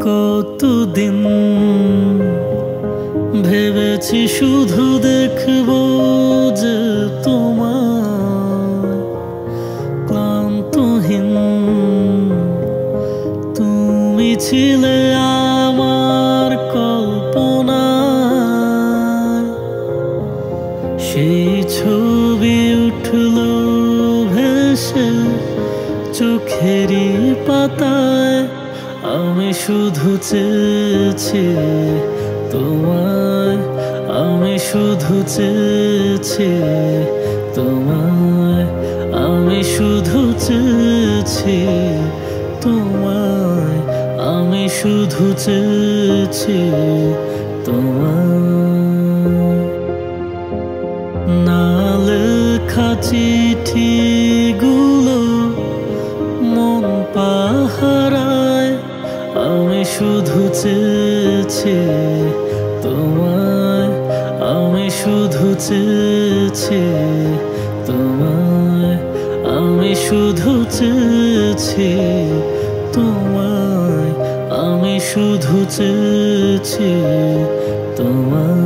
কতদিন ভেবেছি শুধু দেখব যে তোমার ক্লান্তহীন তুমি ছিলে আমার কল্পনায়। সেই ছবি উঠল ভেসে চোখেরই পাতায়। আমি শুধু চেয়েছি তোমায়, আমি শুধু চেয়েছি তোমায়, আমি শুধু চেয়েছি তোমায়, আমি শুধু চেয়েছি তোমায়। না লেখা চিঠিগুলো মন পাহারায়। আমি শুধু চেয়েছি তোমায়, আমি শুধু চেয়েছি তোমায়, আমি শুধু চেয়েছি তোমায়, আমি শুধু চেয়েছি তোমায়।